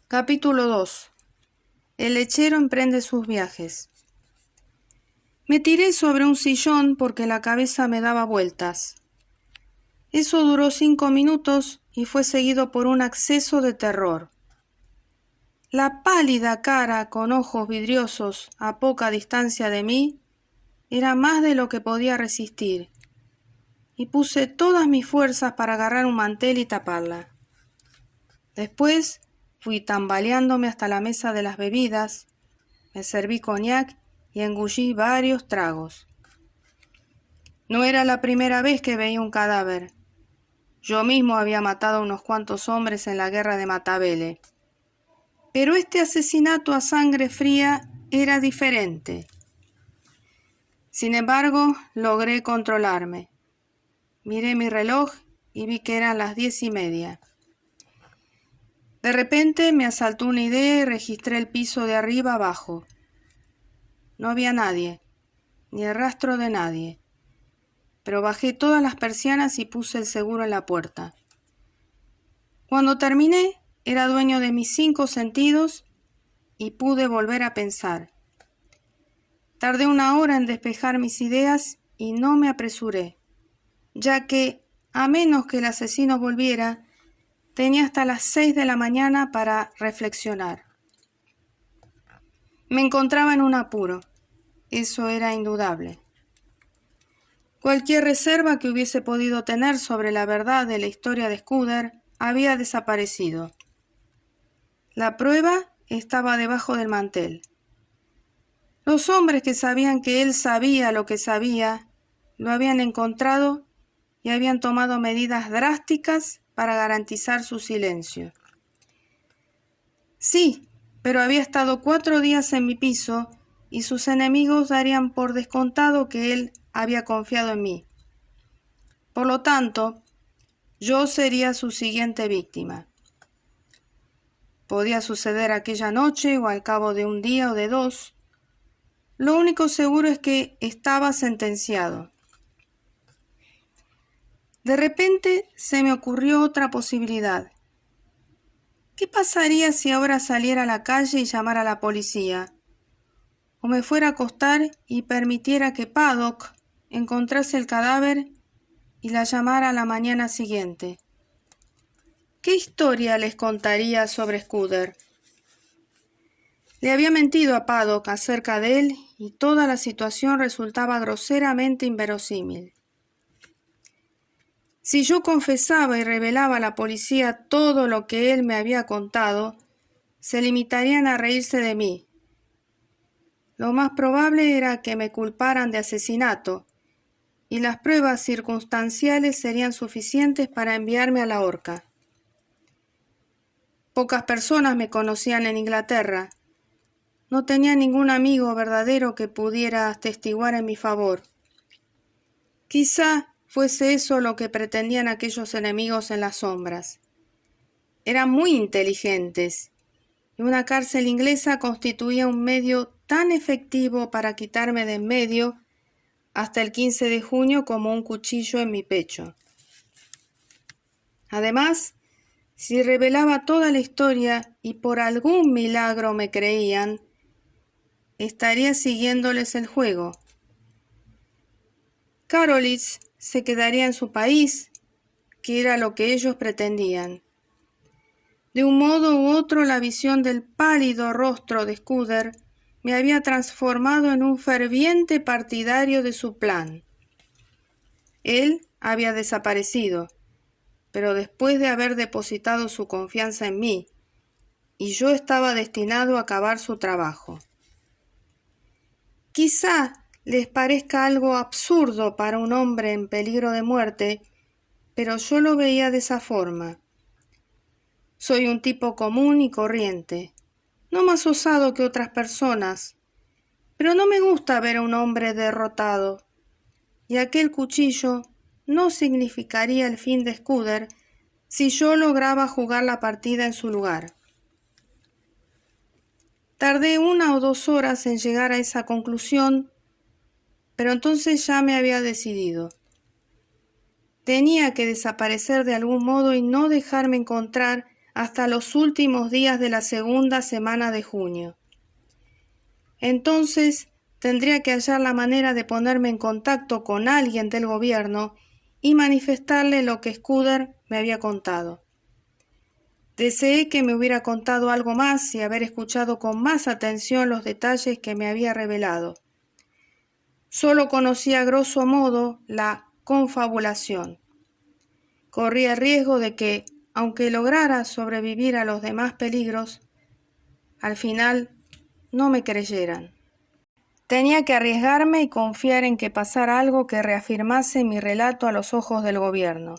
Capítulo 2. El lechero emprende sus viajes. Me tiré sobre un sillón porque la cabeza me daba vueltas. Eso duró 5 minutos y fue seguido por un acceso de terror. La pálida cara con ojos vidriosos a poca distancia de mí era más de lo que podía resistir, y puse todas mis fuerzas para agarrar un mantel y taparla. Después fui tambaleándome hasta la mesa de las bebidas, me serví coñac y engullí varios tragos. No era la primera vez que veía un cadáver. Yo mismo había matado a unos cuantos hombres en la guerra de Matabele. Pero este asesinato a sangre fría era diferente. Sin embargo, logré controlarme. Miré mi reloj y vi que eran las 10:30. De repente me asaltó una idea y registré el piso de arriba abajo. No había nadie, ni el rastro de nadie, pero bajé todas las persianas y puse el seguro en la puerta. Cuando terminé, era dueño de mis 5 sentidos y pude volver a pensar. Tardé 1 hora en despejar mis ideas y no me apresuré, ya que, a menos que el asesino volviera, tenía hasta las 6 de la mañana para reflexionar. Me encontraba en un apuro, eso era indudable. Cualquier reserva que hubiese podido tener sobre la verdad de la historia de Scudder había desaparecido. La prueba estaba debajo del mantel. Los hombres que sabían que él sabía lo que sabía, lo habían encontrado y habían tomado medidas drásticas para garantizar su silencio. Sí, pero había estado 4 días en mi piso y sus enemigos darían por descontado que él había confiado en mí. Por lo tanto, yo sería su siguiente víctima. Podía suceder aquella noche o al cabo de un día o de 2. Lo único seguro es que estaba sentenciado. De repente se me ocurrió otra posibilidad. ¿Qué pasaría si ahora saliera a la calle y llamara a la policía? O me fuera a acostar y permitiera que Paddock encontrase el cadáver y la llamara a la mañana siguiente. ¿Qué historia les contaría sobre Scudder? Le había mentido a Paddock acerca de él y toda la situación resultaba groseramente inverosímil. Si yo confesaba y revelaba a la policía todo lo que él me había contado, se limitarían a reírse de mí. Lo más probable era que me culparan de asesinato, y las pruebas circunstanciales serían suficientes para enviarme a la horca. Pocas personas me conocían en Inglaterra. No tenía ningún amigo verdadero que pudiera atestiguar en mi favor. Quizá fuese eso lo que pretendían aquellos enemigos en las sombras. Eran muy inteligentes, y una cárcel inglesa constituía un medio tan efectivo para quitarme de en medio hasta el 15 de junio como un cuchillo en mi pecho. Además, si revelaba toda la historia y por algún milagro me creían, estaría siguiéndoles el juego. Carolitz se quedaría en su país, que era lo que ellos pretendían. De un modo u otro, la visión del pálido rostro de Scudder me había transformado en un ferviente partidario de su plan. Él había desaparecido, pero después de haber depositado su confianza en mí, y yo estaba destinado a acabar su trabajo. Quizá les parezca algo absurdo para un hombre en peligro de muerte, pero yo lo veía de esa forma. Soy un tipo común y corriente, no más osado que otras personas, pero no me gusta ver a un hombre derrotado, y aquel cuchillo no significaría el fin de Scudder si yo lograba jugar la partida en su lugar. Tardé 1 o 2 horas en llegar a esa conclusión, pero entonces ya me había decidido. Tenía que desaparecer de algún modo y no dejarme encontrar hasta los últimos días de la segunda semana de junio. Entonces tendría que hallar la manera de ponerme en contacto con alguien del gobierno y manifestarle lo que Scudder me había contado. Deseé que me hubiera contado algo más y haber escuchado con más atención los detalles que me había revelado. Solo conocía a grosso modo la confabulación. Corría el riesgo de que, aunque lograra sobrevivir a los demás peligros, al final no me creyeran. Tenía que arriesgarme y confiar en que pasara algo que reafirmase mi relato a los ojos del gobierno.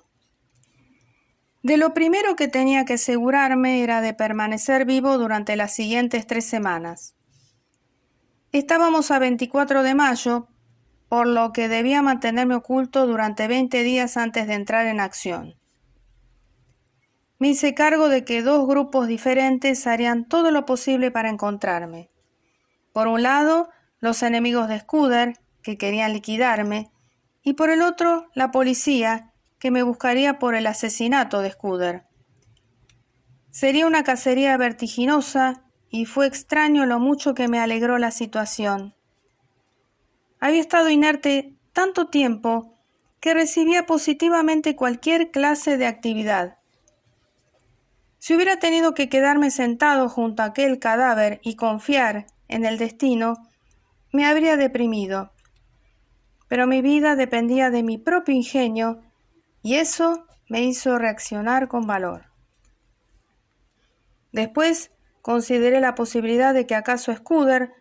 De lo primero que tenía que asegurarme era de permanecer vivo durante las siguientes 3 semanas. Estábamos a 24 de mayo, por lo que debía mantenerme oculto durante 20 días antes de entrar en acción. Me hice cargo de que 2 grupos diferentes harían todo lo posible para encontrarme. Por un lado, los enemigos de Scudder, que querían liquidarme, y por el otro, la policía, que me buscaría por el asesinato de Scudder. Sería una cacería vertiginosa y fue extraño lo mucho que me alegró la situación. Había estado inerte tanto tiempo que recibía positivamente cualquier clase de actividad. Si hubiera tenido que quedarme sentado junto a aquel cadáver y confiar en el destino, me habría deprimido. Pero mi vida dependía de mi propio ingenio y eso me hizo reaccionar con valor. Después consideré la posibilidad de que acaso Scudder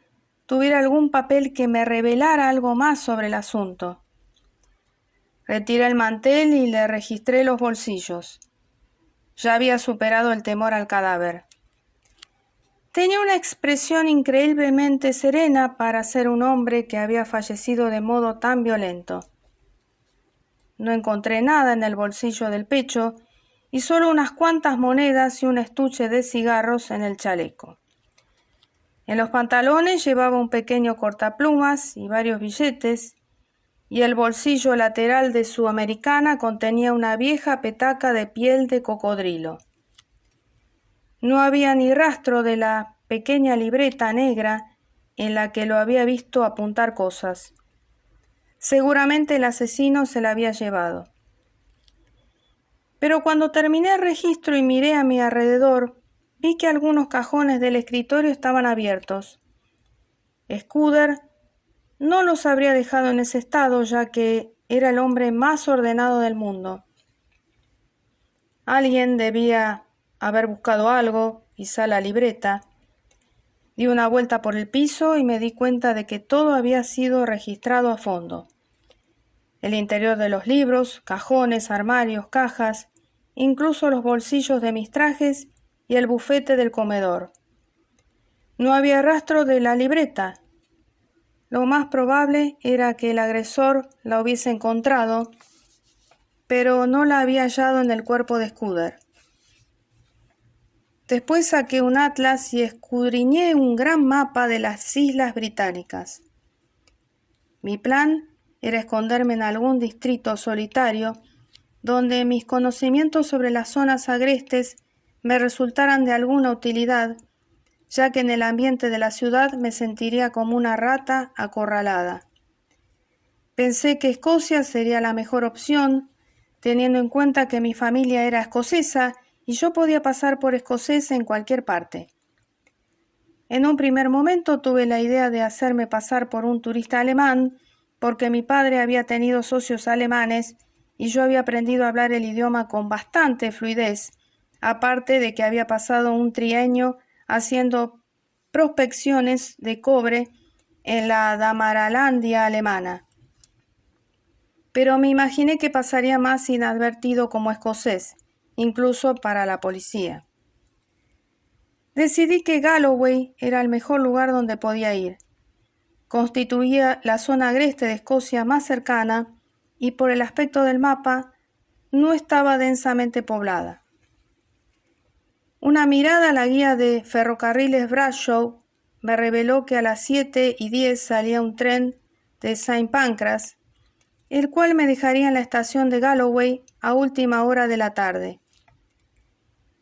tuviera algún papel que me revelara algo más sobre el asunto. Retiré el mantel y le registré los bolsillos. Ya había superado el temor al cadáver. Tenía una expresión increíblemente serena para ser un hombre que había fallecido de modo tan violento. No encontré nada en el bolsillo del pecho y solo unas cuantas monedas y un estuche de cigarros en el chaleco. En los pantalones llevaba un pequeño cortaplumas y varios billetes, y el bolsillo lateral de su americana contenía una vieja petaca de piel de cocodrilo. No había ni rastro de la pequeña libreta negra en la que lo había visto apuntar cosas. Seguramente el asesino se la había llevado. Pero cuando terminé el registro y miré a mi alrededor, vi que algunos cajones del escritorio estaban abiertos. Scudder no los habría dejado en ese estado, ya que era el hombre más ordenado del mundo. Alguien debía haber buscado algo, quizá la libreta. Di una vuelta por el piso y me di cuenta de que todo había sido registrado a fondo. El interior de los libros, cajones, armarios, cajas, incluso los bolsillos de mis trajes y el bufete del comedor. No había rastro de la libreta. Lo más probable era que el agresor la hubiese encontrado, pero no la había hallado en el cuerpo de Scudder. Después saqué un atlas y escudriñé un gran mapa de las Islas Británicas. Mi plan era esconderme en algún distrito solitario donde mis conocimientos sobre las zonas agrestes me resultaran de alguna utilidad, ya que en el ambiente de la ciudad me sentiría como una rata acorralada. Pensé que Escocia sería la mejor opción, teniendo en cuenta que mi familia era escocesa y yo podía pasar por escocés en cualquier parte. En un primer momento tuve la idea de hacerme pasar por un turista alemán, porque mi padre había tenido socios alemanes y yo había aprendido a hablar el idioma con bastante fluidez, aparte de que había pasado un trienio haciendo prospecciones de cobre en la Damaralandia alemana. Pero me imaginé que pasaría más inadvertido como escocés, incluso para la policía. Decidí que Galloway era el mejor lugar donde podía ir. Constituía la zona agreste de Escocia más cercana y por el aspecto del mapa no estaba densamente poblada. Una mirada a la guía de ferrocarriles Bradshaw me reveló que a las 7:10 salía un tren de St. Pancras, el cual me dejaría en la estación de Galloway a última hora de la tarde.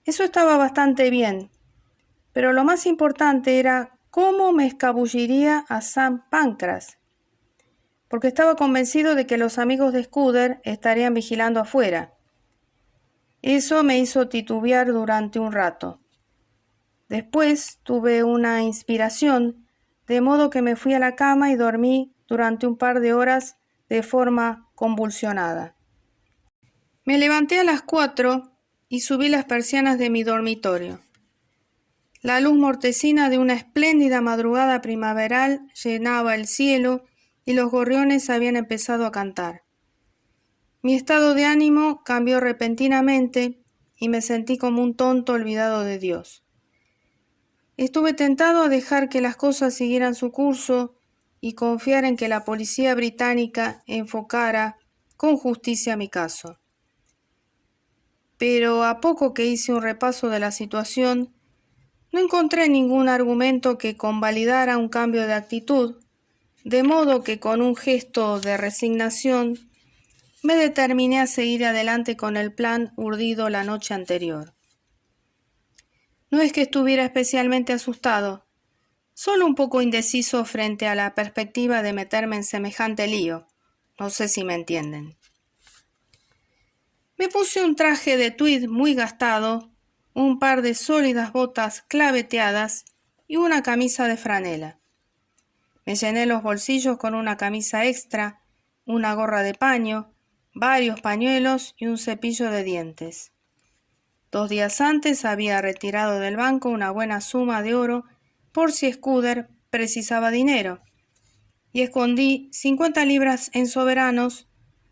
Eso estaba bastante bien, pero lo más importante era cómo me escabulliría a San Pancras, porque estaba convencido de que los amigos de Scudder estarían vigilando afuera. Eso me hizo titubear durante un rato. Después tuve una inspiración, de modo que me fui a la cama y dormí durante un par de horas de forma convulsionada. Me levanté a las 4 y subí las persianas de mi dormitorio. La luz mortecina de una espléndida madrugada primaveral llenaba el cielo y los gorriones habían empezado a cantar. Mi estado de ánimo cambió repentinamente y me sentí como un tonto olvidado de Dios. Estuve tentado a dejar que las cosas siguieran su curso y confiar en que la policía británica enfocara con justicia mi caso. Pero a poco que hice un repaso de la situación, no encontré ningún argumento que convalidara un cambio de actitud, de modo que con un gesto de resignación me determiné a seguir adelante con el plan urdido la noche anterior. No es que estuviera especialmente asustado, solo un poco indeciso frente a la perspectiva de meterme en semejante lío. No sé si me entienden. Me puse un traje de tweed muy gastado, un par de sólidas botas claveteadas y una camisa de franela. Me llené los bolsillos con una camisa extra, una gorra de paño, varios pañuelos y un cepillo de dientes. 2 días antes había retirado del banco una buena suma de oro por si Scudder precisaba dinero, y escondí 50 libras en soberanos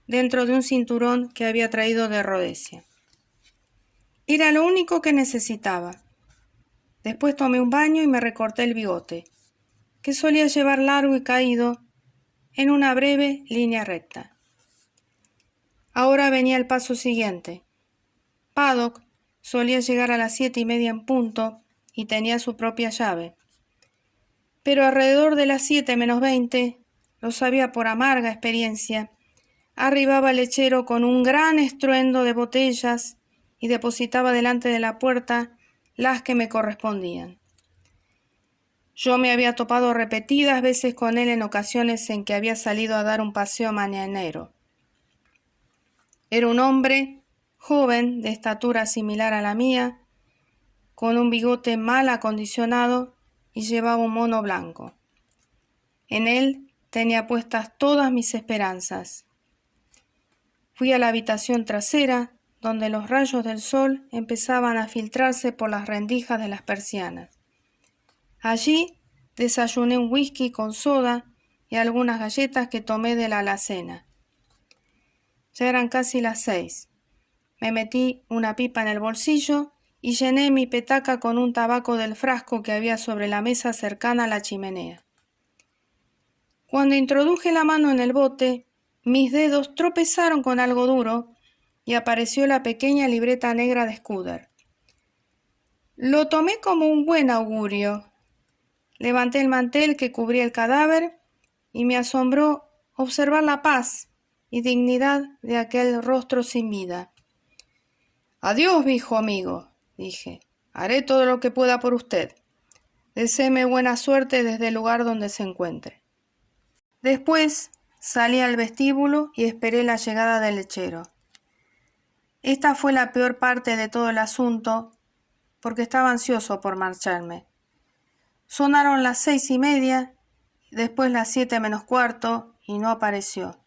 dentro de un cinturón que había traído de Rhodesia. Era lo único que necesitaba. Después tomé un baño y me recorté el bigote, que solía llevar largo y caído en una breve línea recta. Ahora venía el paso siguiente. Paddock solía llegar a las 7:30 en punto y tenía su propia llave. Pero alrededor de las 7:20, lo sabía por amarga experiencia, arribaba el lechero con un gran estruendo de botellas y depositaba delante de la puerta las que me correspondían. Yo me había topado repetidas veces con él en ocasiones en que había salido a dar un paseo mañanero. Era un hombre joven, de estatura similar a la mía, con un bigote mal acondicionado y llevaba un mono blanco. En él tenía puestas todas mis esperanzas. Fui a la habitación trasera, donde los rayos del sol empezaban a filtrarse por las rendijas de las persianas. Allí desayuné un whisky con soda y algunas galletas que tomé de la alacena. Ya eran casi las 6. Me metí una pipa en el bolsillo y llené mi petaca con un tabaco del frasco que había sobre la mesa cercana a la chimenea. Cuando introduje la mano en el bote, mis dedos tropezaron con algo duro y apareció la pequeña libreta negra de Scudder. Lo tomé como un buen augurio. Levanté el mantel que cubría el cadáver y me asombró observar la paz y dignidad de aquel rostro sin vida. «Adiós, viejo amigo», dije. «Haré todo lo que pueda por usted. Deséeme buena suerte desde el lugar donde se encuentre». Después salí al vestíbulo y esperé la llegada del lechero. Esta fue la peor parte de todo el asunto, porque estaba ansioso por marcharme. Sonaron las 6:30, después las 7:15 y no apareció.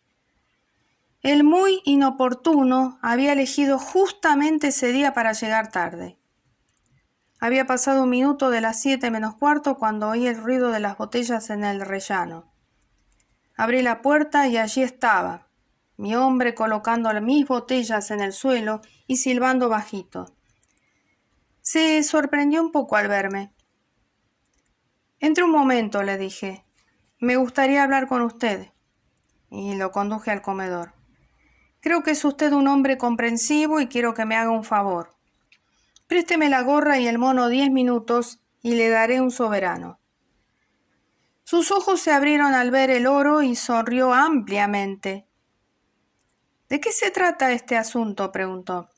El muy inoportuno había elegido justamente ese día para llegar tarde. Había pasado un minuto de las 7:15 cuando oí el ruido de las botellas en el rellano. Abrí la puerta y allí estaba, mi hombre colocando mis botellas en el suelo y silbando bajito. Se sorprendió un poco al verme. «Entre un momento», le dije. «Me gustaría hablar con usted». Y lo conduje al comedor. «Creo que es usted un hombre comprensivo y quiero que me haga un favor. Présteme la gorra y el mono 10 minutos y le daré un soberano». Sus ojos se abrieron al ver el oro y sonrió ampliamente. «¿De qué se trata este asunto?», preguntó.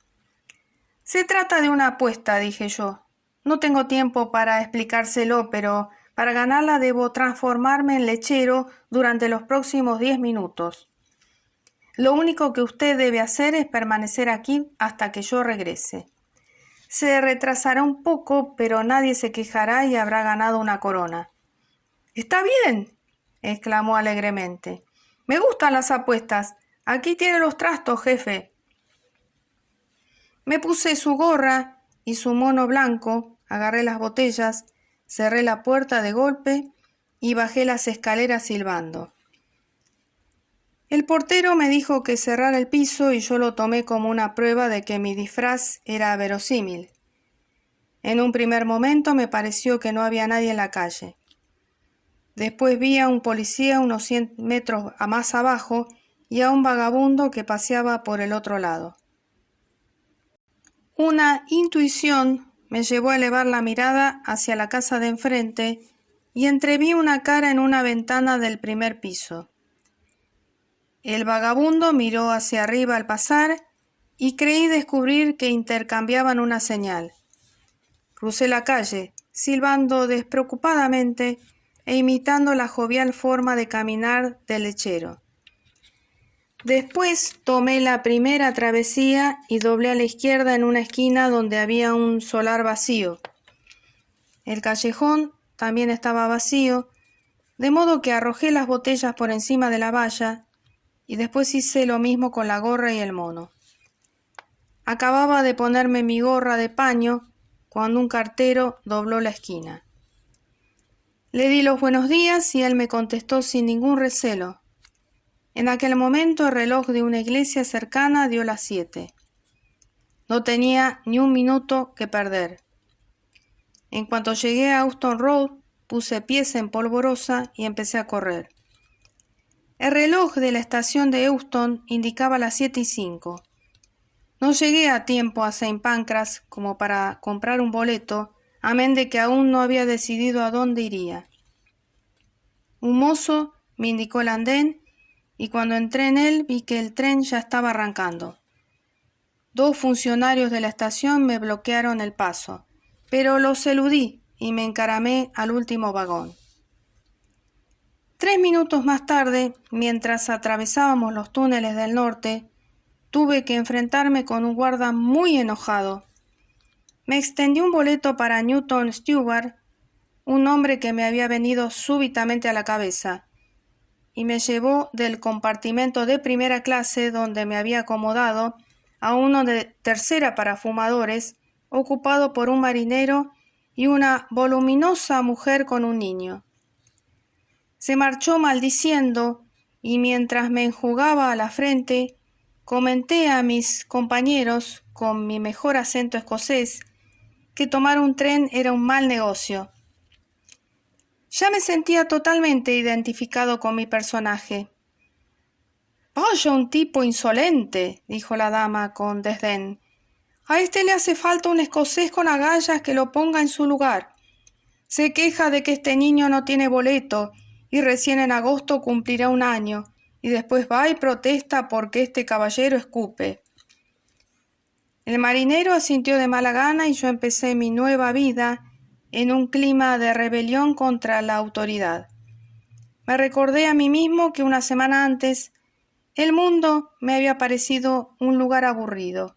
Se trata de una apuesta, dije yo. No tengo tiempo para explicárselo, pero para ganarla debo transformarme en lechero durante los próximos 10 minutos. Lo único que usted debe hacer es permanecer aquí hasta que yo regrese. Se retrasará un poco, pero nadie se quejará y habrá ganado una corona. —¡Está bien! —exclamó alegremente. —Me gustan las apuestas. Aquí tiene los trastos, jefe. Me puse su gorra y su mono blanco, agarré las botellas, cerré la puerta de golpe y bajé las escaleras silbando. El portero me dijo que cerrara el piso y yo lo tomé como una prueba de que mi disfraz era verosímil. En un primer momento me pareció que no había nadie en la calle. Después vi a un policía unos 100 metros más abajo y a un vagabundo que paseaba por el otro lado. Una intuición me llevó a elevar la mirada hacia la casa de enfrente y entreví una cara en una ventana del primer piso. El vagabundo miró hacia arriba al pasar y creí descubrir que intercambiaban una señal. Crucé la calle, silbando despreocupadamente e imitando la jovial forma de caminar del lechero. Después tomé la primera travesía y doblé a la izquierda en una esquina donde había un solar vacío. El callejón también estaba vacío, de modo que arrojé las botellas por encima de la valla y después hice lo mismo con la gorra y el mono. Acababa de ponerme mi gorra de paño cuando un cartero dobló la esquina. Le di los buenos días y él me contestó sin ningún recelo. En aquel momento el reloj de una iglesia cercana dio las 7. No tenía ni un minuto que perder. En cuanto llegué a Austin Road, puse pies en polvorosa y empecé a correr. El reloj de la estación de Euston indicaba las 7:05. No llegué a tiempo a St. Pancras como para comprar un boleto, amén de que aún no había decidido a dónde iría. Un mozo me indicó el andén y cuando entré en él vi que el tren ya estaba arrancando. 2 funcionarios de la estación me bloquearon el paso, pero los eludí y me encaramé al último vagón. 3 minutos más tarde, mientras atravesábamos los túneles del norte, tuve que enfrentarme con un guarda muy enojado. Me extendió un boleto para Newton Stewart, un hombre que me había venido súbitamente a la cabeza, y me llevó del compartimento de primera clase donde me había acomodado a uno de tercera para fumadores, ocupado por un marinero y una voluminosa mujer con un niño. Se marchó maldiciendo y mientras me enjugaba la frente, comenté a mis compañeros, con mi mejor acento escocés, que tomar un tren era un mal negocio. Ya me sentía totalmente identificado con mi personaje. «Vaya un tipo insolente», dijo la dama con desdén. «A este le hace falta un escocés con agallas que lo ponga en su lugar. Se queja de que este niño no tiene boleto y recién en agosto cumplirá 1 año, y después va y protesta porque este caballero escupe». El marinero asintió de mala gana y yo empecé mi nueva vida en un clima de rebelión contra la autoridad. Me recordé a mí mismo que una semana antes el mundo me había parecido un lugar aburrido.